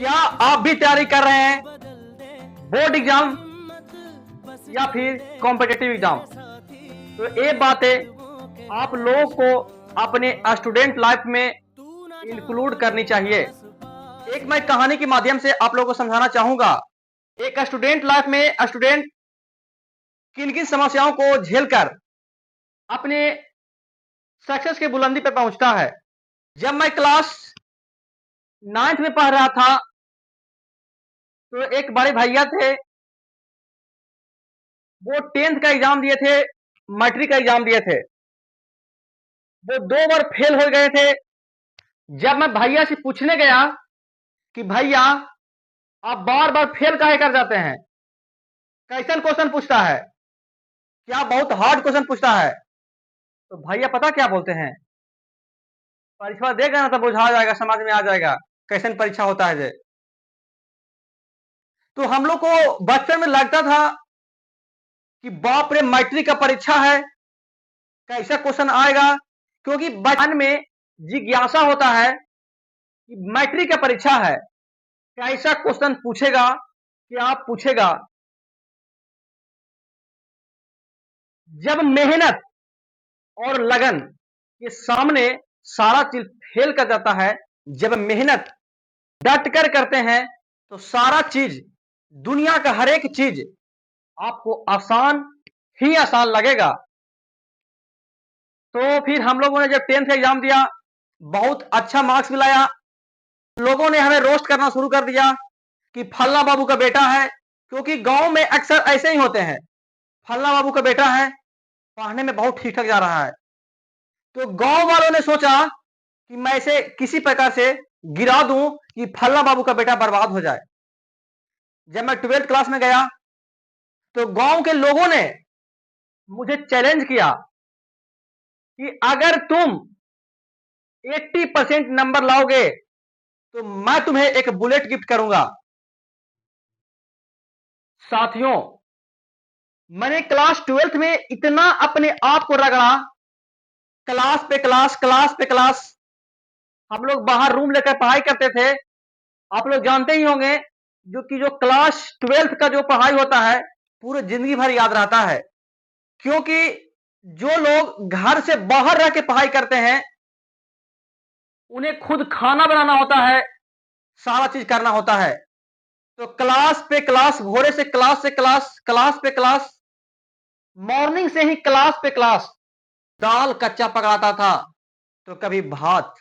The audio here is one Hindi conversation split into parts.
क्या आप भी तैयारी कर रहे हैं बोर्ड एग्जाम या फिर कॉम्पिटिटिव एग्जाम? तो ये बातें आप लोगों को अपने स्टूडेंट लाइफ में इंक्लूड करनी चाहिए। एक मैं कहानी के माध्यम से आप लोगों को समझाना चाहूंगा। एक स्टूडेंट लाइफ में स्टूडेंट किन किन समस्याओं को झेलकर अपने सक्सेस की बुलंदी पर पहुंचता है। जब मैं क्लास 9th में पढ़ रहा था तो एक बड़े भैया थे, वो 10th का एग्जाम दिए थे, मैट्रिक का एग्जाम दिए थे। वो 2 बार फेल हो गए थे। जब मैं भैया से पूछने गया कि भैया आप बार बार फेल काहे कर जाते हैं, कैसन क्वेश्चन पूछता है, क्या बहुत हार्ड क्वेश्चन पूछता है, तो भैया पता क्या बोलते हैं, परीक्षा देगा ना तो बुझा जाएगा, समझ में आ जाएगा कैसन परीक्षा होता है जे। तो हम लोग को बचपन में लगता था कि बाप रे मैट्रिक का परीक्षा है, कैसा क्वेश्चन आएगा, क्योंकि बचपन में जिज्ञासा होता है कि मैट्रिक का परीक्षा है, कैसा क्वेश्चन पूछेगा, क्या पूछेगा। जब मेहनत और लगन के सामने सारा चीज फेल कर जाता है, जब मेहनत डट कर करते हैं तो सारा चीज, दुनिया का हर एक चीज आपको आसान ही आसान लगेगा। तो फिर हम लोगों ने जब 10th का एग्जाम दिया, बहुत अच्छा मार्क्स भी लाया। लोगों ने हमें रोस्ट करना शुरू कर दिया कि फल्ला बाबू का बेटा है, क्योंकि गांव में अक्सर ऐसे ही होते हैं, फल्ला बाबू का बेटा है, पढ़ने में बहुत ठीक ठाक जा रहा है। तो गांव वालों ने सोचा कि मैं इसे किसी प्रकार से गिरा दूं कि फल्ला बाबू का बेटा बर्बाद हो जाए। जब मैं 12th क्लास में गया तो गांव के लोगों ने मुझे चैलेंज किया कि अगर तुम 80% नंबर लाओगे तो मैं तुम्हें एक बुलेट गिफ्ट करूंगा। साथियों, मैंने क्लास 12th में इतना अपने आप को रगड़ा, क्लास पे क्लास, क्लास पे क्लास। हम लोग बाहर रूम लेकर पढ़ाई करते थे। आप लोग जानते ही होंगे जो क्लास 12th का जो पढ़ाई होता है पूरे जिंदगी भर याद रहता है, क्योंकि जो लोग घर से बाहर रह के पढ़ाई करते हैं उन्हें खुद खाना बनाना होता है, सारा चीज करना होता है। तो क्लास पे क्लास, भोरे से क्लास से क्लास, क्लास पे क्लास, मॉर्निंग से ही क्लास पे क्लास। दाल कच्चा पकाता था तो कभी भात।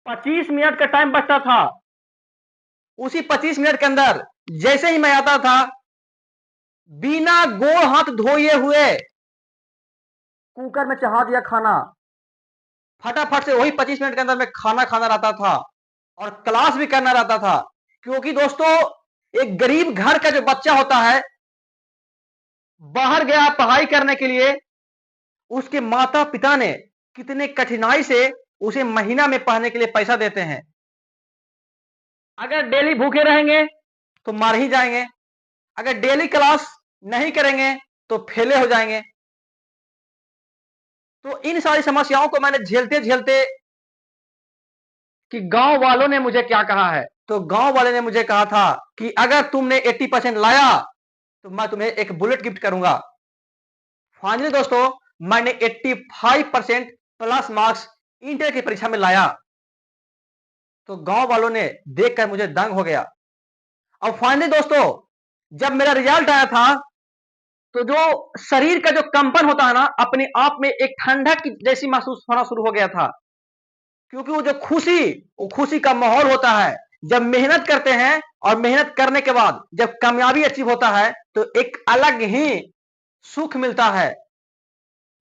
25 मिनट का टाइम बचता था, उसी 25 मिनट के अंदर जैसे ही मैं आता था, बिना गोड़ हाथ धोए हुए कुकर में चढ़ा दिया खाना, फटाफट से वही 25 मिनट के अंदर में खाना खाना रहता था और क्लास भी करना रहता था। क्योंकि दोस्तों, एक गरीब घर का जो बच्चा होता है, बाहर गया पढ़ाई करने के लिए, उसके माता पिता ने कितने कठिनाई से उसे महीना में पढ़ने के लिए पैसा देते हैं। अगर डेली भूखे रहेंगे तो मर ही जाएंगे, अगर डेली क्लास नहीं करेंगे तो फेले हो जाएंगे। तो इन सारी समस्याओं को मैंने झेलते झेलते, कि गांव वालों ने मुझे क्या कहा है, तो गांव वाले ने मुझे कहा था कि अगर तुमने 80% लाया तो मैं तुम्हें एक बुलेट गिफ्ट करूंगा। फाइनली दोस्तों, मैंने 85% प्लस मार्क्स इंटर की परीक्षा में लाया। तो गांव वालों ने देखकर मुझे दंग हो गया। और फाइनली दोस्तों, जब मेरा रिजल्ट आया था तो जो शरीर का जो कंपन होता है ना, अपने आप में एक ठंडक जैसी महसूस होना शुरू हो गया था। क्योंकि वो जो खुशी, वो खुशी का माहौल होता है। जब मेहनत करते हैं और मेहनत करने के बाद जब कामयाबी अचीव होता है तो एक अलग ही सुख मिलता है।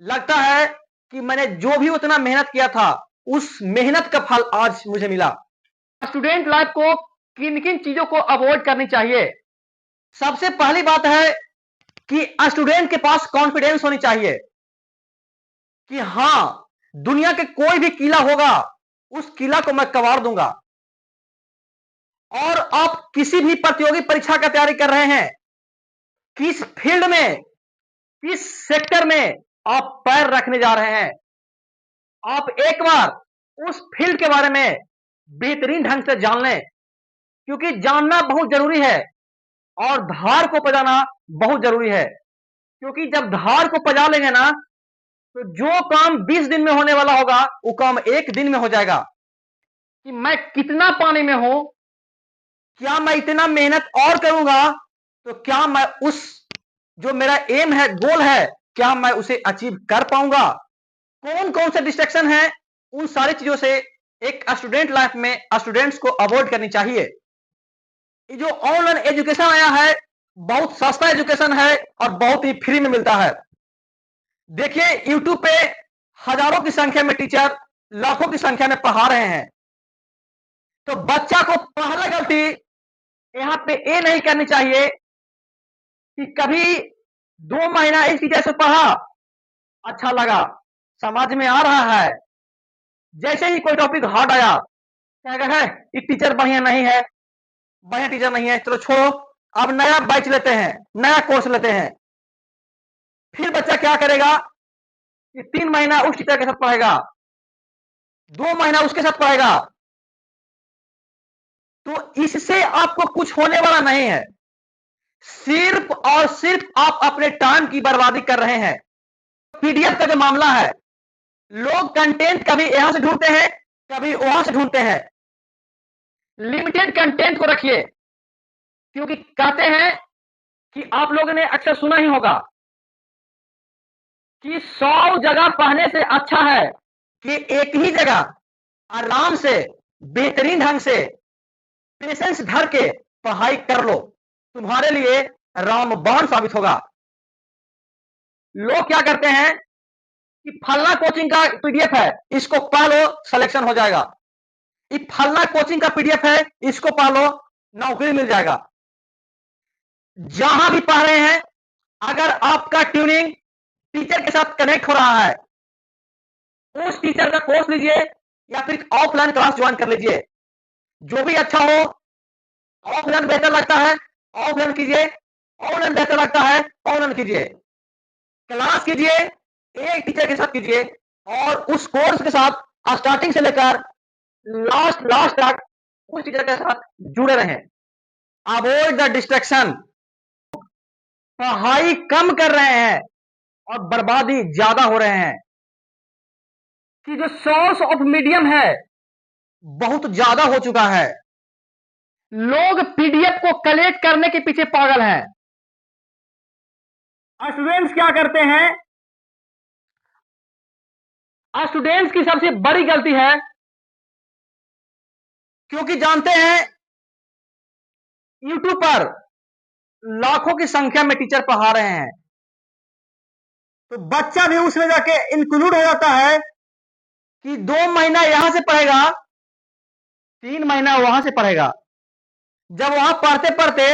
लगता है कि मैंने जो भी उतना मेहनत किया था, उस मेहनत का फल आज मुझे मिला। स्टूडेंट लाइफ को किन किन चीजों को अवॉइड करनी चाहिए? सबसे पहली बात है कि स्टूडेंट के पास कॉन्फिडेंस होनी चाहिए कि हां, दुनिया के कोई भी किला होगा, उस किला को मैं कबाड़ दूंगा। और आप किसी भी प्रतियोगी परीक्षा का तैयारी कर रहे हैं, किस फील्ड में, किस सेक्टर में आप पैर रखने जा रहे हैं, आप एक बार उस फील्ड के बारे में बेहतरीन ढंग से जान लें। क्योंकि जानना बहुत जरूरी है और धार को पजाना बहुत जरूरी है, क्योंकि जब धार को पजा लेंगे ना तो जो काम 20 दिन में होने वाला होगा वो काम 1 दिन में हो जाएगा। कि मैं कितना पानी में हूं, क्या मैं इतना मेहनत और करूंगा तो क्या मैं उस जो मेरा एम है, गोल है, क्या मैं उसे अचीव कर पाऊंगा। कौन कौन से डिस्ट्रैक्शन है, उन सारी चीजों से एक स्टूडेंट लाइफ में स्टूडेंट्स को अवॉइड करनी चाहिए। ये जो ऑनलाइन एजुकेशन आया है बहुत सस्ता एजुकेशन है और बहुत ही फ्री में मिलता है। देखिए यूट्यूब पे हजारों की संख्या में टीचर लाखों की संख्या में पढ़ा रहे हैं। तो बच्चा को पहला गलती यहां पे ये नहीं करनी चाहिए कि कभी 2 महीना इस टीचर से पढ़ा, अच्छा लगा, समझ में आ रहा है, जैसे ही कोई टॉपिक हार्ड आया क्या कहता है ये टीचर बढ़िया नहीं है, बढ़िया टीचर नहीं है, चलो छोड़ो, अब नया बैच लेते हैं, नया कोर्स लेते हैं। फिर बच्चा क्या करेगा कि 3 महीना उस टीचर के साथ पढ़ेगा, 2 महीना उसके साथ पढ़ेगा। तो इससे आपको कुछ होने वाला नहीं है, सिर्फ और सिर्फ आप अपने टाइम की बर्बादी कर रहे हैं। पीडीएफ का जो मामला है, लोग कंटेंट कभी यहां से ढूंढते हैं, कभी वहां से ढूंढते हैं। लिमिटेड कंटेंट को रखिए, क्योंकि कहते हैं कि आप लोगों ने अक्सर सुना ही होगा कि 100 जगह पढ़ने से अच्छा है कि एक ही जगह आराम से बेहतरीन ढंग से पेशेंस धर के पढ़ाई कर लो, तुम्हारे लिए रामबाण साबित होगा। लोग क्या करते हैं कि फलना कोचिंग का पीडीएफ है, इसको पढ़ लो, सिलेक्शन हो जाएगा। ये फलना कोचिंग का पीडीएफ है, इसको पढ़ लो, नौकरी मिल जाएगा। जहां भी पढ़ रहे हैं, अगर आपका ट्यूनिंग टीचर के साथ कनेक्ट हो रहा है, उस टीचर का कोर्स लीजिए या फिर ऑफलाइन क्लास ज्वाइन कर लीजिए। जो भी अच्छा हो, ऑफलाइन बेहतर लगता है ऑफलाइन कीजिए, ऑनलाइन बेहतर लगता है ऑनलाइन कीजिए। क्लास कीजिए, एक टीचर के साथ कीजिए और उस कोर्स के साथ स्टार्टिंग से लेकर लास्ट लास्ट तक उस टीचर के साथ जुड़े रहें। Avoid the distraction. पढ़ाई कम कर रहे हैं और बर्बादी ज्यादा हो रहे हैं कि जो सोर्स ऑफ मीडियम है बहुत ज्यादा हो चुका है। लोग पीडीएफ को कलेक्ट करने के पीछे पागल हैं। स्टूडेंट्स क्या करते हैं, स्टूडेंट्स की सबसे बड़ी गलती है, क्योंकि जानते हैं यूट्यूब पर लाखों की संख्या में टीचर पढ़ा रहे हैं, तो बच्चा भी उसमें जाके इंक्लूड हो जाता है कि 2 महीना यहां से पढ़ेगा, 3 महीना वहां से पढ़ेगा। जब वहां पढ़ते पढ़ते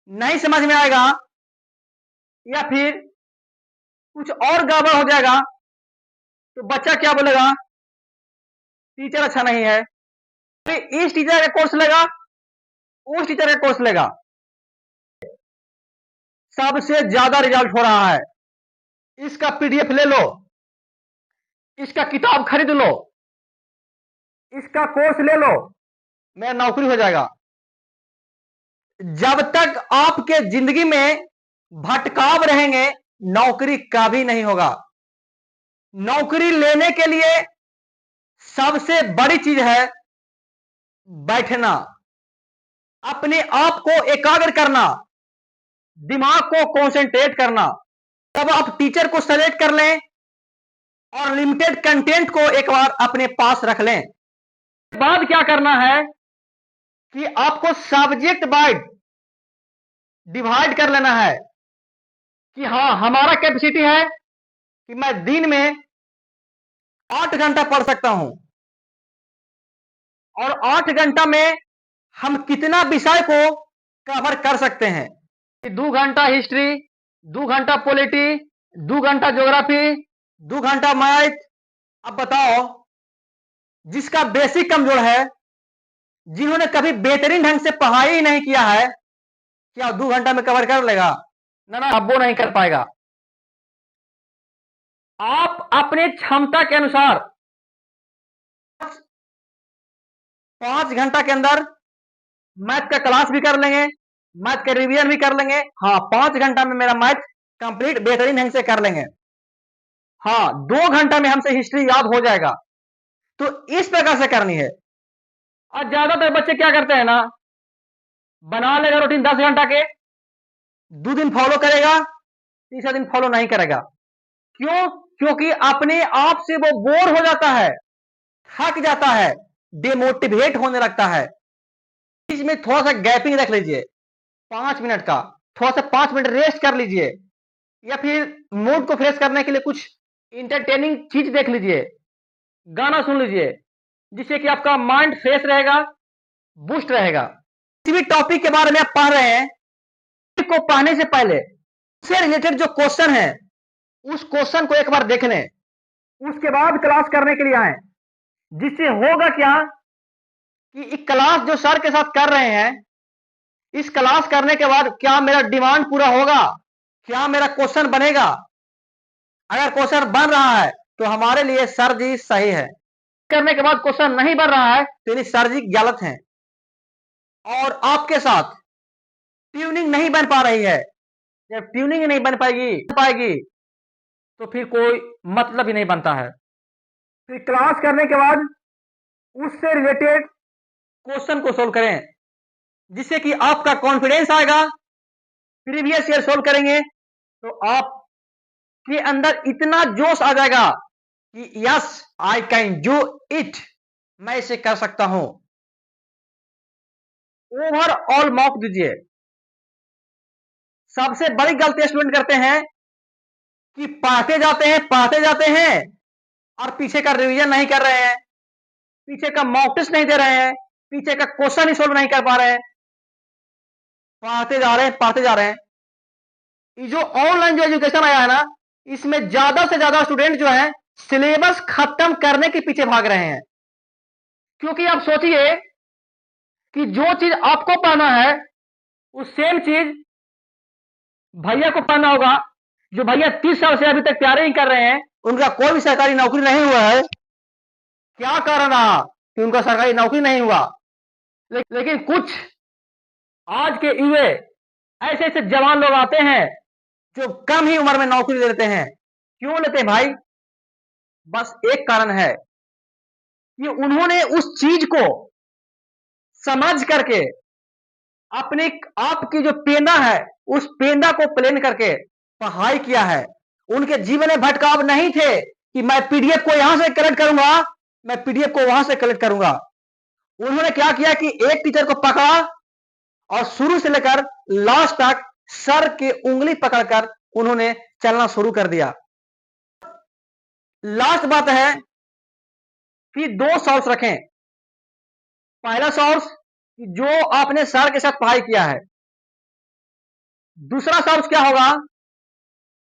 नहीं समझ में आएगा या फिर कुछ और गड़बड़ हो जाएगा तो बच्चा क्या बोलेगा, टीचर अच्छा नहीं है, फिर इस टीचर का कोर्स लेगा, उस टीचर का कोर्स लेगा। सबसे ज्यादा रिजल्ट हो रहा है, इसका पीडीएफ ले लो, इसका किताब खरीद लो, इसका कोर्स ले लो, मेरा नौकरी हो जाएगा। जब तक आपके जिंदगी में भटकाव रहेंगे नौकरी कभी नहीं होगा। नौकरी लेने के लिए सबसे बड़ी चीज है बैठना, अपने आप को एकाग्र करना, दिमाग को कंसंट्रेट करना। तब आप टीचर को सेलेक्ट कर लें और लिमिटेड कंटेंट को एक बार अपने पास रख लें। बाद क्या करना है कि आपको सब्जेक्ट वाइज डिवाइड कर लेना है कि हाँ हमारा कैपेसिटी है कि मैं दिन में 8 घंटा पढ़ सकता हूं और 8 घंटा में हम कितना विषय को कवर कर सकते हैं। 2 घंटा हिस्ट्री, 2 घंटा पॉलिटी, 2 घंटा ज्योग्राफी, 2 घंटा मैथ। अब बताओ जिसका बेसिक कमजोर है, जिन्होंने कभी बेहतरीन ढंग से पढ़ाई ही नहीं किया है, क्या 2 घंटा में कवर कर लेगा? ना ना, अब वो नहीं कर पाएगा। आप अपने क्षमता के अनुसार 5 घंटा के अंदर मैथ का क्लास भी कर लेंगे, मैथ का रिवीजन भी कर लेंगे। हाँ, 5 घंटा में मेरा मैथ कंप्लीट बेहतरीन ढंग से कर लेंगे। हाँ, 2 घंटा में हमसे हिस्ट्री याद हो जाएगा। तो इस प्रकार से करनी है। और ज्यादातर बच्चे क्या करते हैं ना, बना लेगा रूटीन 10 घंटा के, 2 दिन फॉलो करेगा, तीसरा दिन फॉलो नहीं करेगा। क्यों? क्योंकि अपने आप से वो बोर हो जाता है, थक जाता है, डिमोटिवेट होने लगता है। बीच में थोड़ा सा गैपिंग रख लीजिए 5 मिनट का, थोड़ा सा 5 मिनट रेस्ट कर लीजिए, या फिर मूड को फ्रेश करने के लिए कुछ इंटरटेनिंग चीज देख लीजिए, गाना सुन लीजिए, जिससे कि आपका माइंड फ्रेश रहेगा, बूस्ट रहेगा। किसी भी टॉपिक के बारे में आप पढ़ रहे हैं, को पढ़ने से पहले उससे रिलेटेड जो क्वेश्चन है उस क्वेश्चन को एक बार देख लें, उसके बाद क्लास करने के लिए आए। जिससे होगा क्या कि क्लास जो सर के साथ कर रहे हैं, इस क्लास करने के बाद क्या मेरा डिमांड पूरा होगा, क्या मेरा क्वेश्चन बनेगा। अगर क्वेश्चन बन रहा है तो हमारे लिए सर जी सही है, करने के बाद क्वेश्चन नहीं बन रहा है तो सर जी गलत हैं। और आपके साथ ट्यूनिंग नहीं बन पा रही है, जब ट्यूनिंग नहीं बन पाएगी तो फिर कोई मतलब ही नहीं बनता है। फिर क्लास करने के बाद उससे रिलेटेड क्वेश्चन को सोल्व करें, जिससे कि आपका कॉन्फिडेंस आएगा। प्रीवियस ईयर सोल्व करेंगे तो आपके अंदर इतना जोश आ जाएगा कि yes I can do it, मैं इसे कर सकता हूं। ओवरऑल मॉक दीजिए। सबसे बड़ी गलती स्टूडेंट करते हैं कि पढ़ते जाते हैं और पीछे का रिवीजन नहीं कर रहे हैं, पीछे का मॉक टेस्ट नहीं दे रहे हैं, पीछे का क्वेश्चन ही सोल्व नहीं कर पा रहे हैं, पढ़ते जा रहे हैं। ये जो ऑनलाइन जो एजुकेशन आया है ना, इसमें ज्यादा से ज्यादा स्टूडेंट जो है सिलेबस खत्म करने के पीछे भाग रहे हैं। क्योंकि आप सोचिए कि जो चीज आपको पढ़ना है वो सेम चीज भैया को पढ़ना होगा, जो भैया 30 साल से अभी तक तैयारी नहीं कर रहे हैं, उनका कोई भी सरकारी नौकरी नहीं हुआ है। क्या कारण रहा कि उनका सरकारी नौकरी नहीं हुआ? लेकिन कुछ आज के युवा ऐसे ऐसे जवान लोग आते हैं जो कम ही उम्र में नौकरी लेते हैं। क्यों लेते हैं भाई? बस एक कारण है कि उन्होंने उस चीज को समझ करके अपने आपकी जो पेंदा है उस पेंदा को प्लेन करके पढ़ाई किया है। उनके जीवन में भटकाव नहीं थे कि मैं पीडीएफ को यहां से कलेक्ट करूंगा, मैं पीडीएफ को वहां से कलेक्ट करूंगा। उन्होंने क्या किया कि एक टीचर को पकड़ा और शुरू से लेकर लास्ट तक सर के उंगली पकड़कर उन्होंने चलना शुरू कर दिया। लास्ट बात है कि 2 सोर्स रखें। पहला सोर्स जो आपने सर के साथ पढ़ाई किया है, दूसरा सोर्स क्या होगा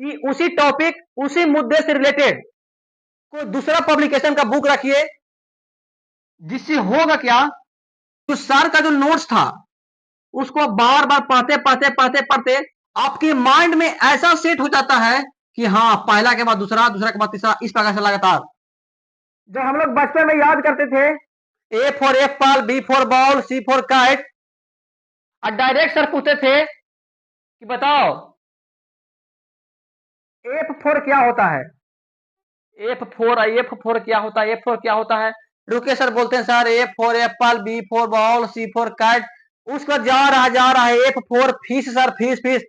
कि उसी टॉपिक उसी मुद्दे से रिलेटेड कोई दूसरा पब्लिकेशन का बुक रखिए। जिससे होगा क्या, जो सर का जो नोट्स था उसको बार बार पढ़ते आपके माइंड में ऐसा सेट हो जाता है कि हाँ, पहला के बाद दूसरा, दूसरा के बाद तीसरा, इस प्रकार से लगातार। जो हम लोग बचपन में याद करते थे, A for apple, B for ball, C for kite, और डायरेक्ट सर पूछते थे कि बताओ एफ फोर क्या होता है, एफ फोर क्या होता है, एफ फोर क्या होता है। रुके सर, बोलते हैं sir A for apple, B for ball, C for kite. उसके बाद जा रहा है F for fish, sir fish.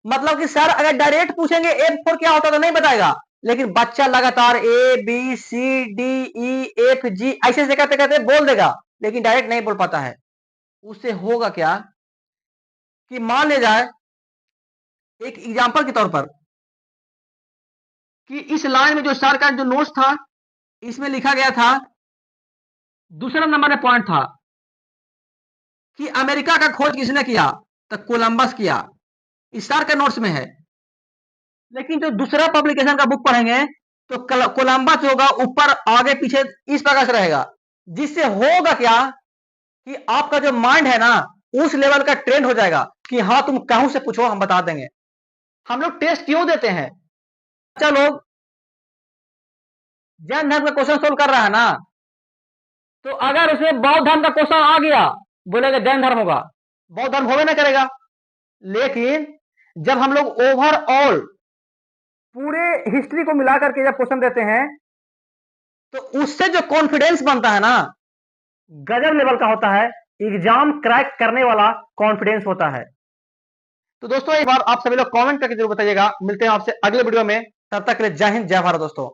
मतलब कि सर अगर डायरेक्ट पूछेंगे एफ फोर क्या होता है तो नहीं बताएगा, लेकिन बच्चा लगातार A B C D E F G ऐसे से करते करते बोल देगा, लेकिन डायरेक्ट नहीं बोल पाता है। उससे होगा क्या कि मान ले जाए एक एग्जांपल के तौर पर कि इस लाइन में जो सर का जो नोट्स था इसमें लिखा गया था, दूसरा नंबर में पॉइंट था कि अमेरिका का खोज किसने किया, तो कोलंबस किया। इस सर के नोट्स में है। लेकिन जो दूसरा पब्लिकेशन का बुक पढ़ेंगे तो कोलंबस होगा ऊपर आगे पीछे इस प्रकार से रहेगा। जिससे होगा क्या कि आपका जो माइंड है ना उस लेवल का ट्रेंड हो जाएगा कि हाँ, तुम कहूं से पूछो हम बता देंगे। हम लोग टेस्ट क्यों देते हैं? बच्चा लोग जैन धर्म का क्वेश्चन सोल्व कर रहा है ना, तो अगर उसमें बौद्ध धर्म का क्वेश्चन आ गया, बोलेगा जैन धर्म होगा, बौद्ध धर्म होवे ना करेगा। लेकिन जब हम लोग ओवरऑल पूरे हिस्ट्री को मिलाकर के जब क्वेश्चन देते हैं, तो उससे जो कॉन्फिडेंस बनता है ना, गजब लेवल का होता है, एग्जाम क्रैक करने वाला कॉन्फिडेंस होता है। तो दोस्तों एक बार आप सभी लोग कमेंट करके जरूर बताइएगा। मिलते हैं आपसे अगले वीडियो में, तब तक के लिए जय हिंद जय भारत दोस्तों।